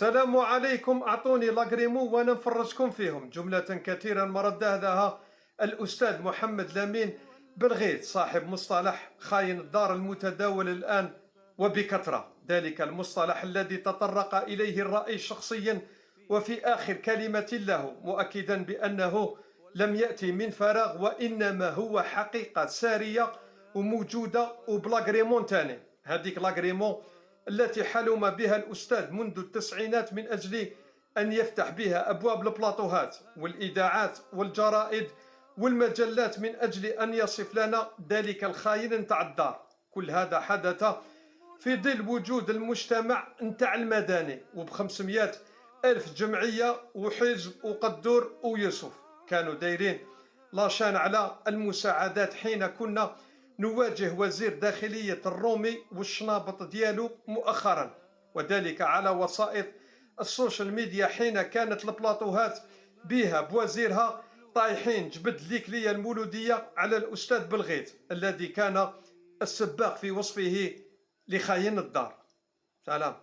السلام عليكم. أعطوني لاغريمو وأنا نفرجكم فيهم جملة كثيرا ما رددها الأستاذ محمد لامين بالغيث صاحب مصطلح خاين الدار المتداول الآن وبكثرة، ذلك المصطلح الذي تطرق إليه الرئيس شخصيا وفي آخر كلمة له مؤكدا بأنه لم يأتي من فراغ وإنما هو حقيقة سارية وموجودة وبلاغريمون تاني. هذيك لاغريمون التي حلم بها الأستاذ منذ التسعينات من أجل أن يفتح بها أبواب البلاطوهات والإذاعات والجرائد والمجلات من أجل أن يصف لنا ذلك الخاين نتاع الدار. كل هذا حدث في ظل وجود المجتمع نتاع المدني وب500 ألف جمعية وحزب وقدور ويوسف كانوا دايرين لاشان على المساعدات حين كنا نواجه وزير داخلية الرومي والشنابط ديالو مؤخرا، وذلك على وسائط السوشيال ميديا حين كانت البلاطوهات بها بوزيرها طايحين جبد ليكلية المولودية على الأستاذ بالغيث الذي كان السباق في وصفه لخاين الدار. سلام.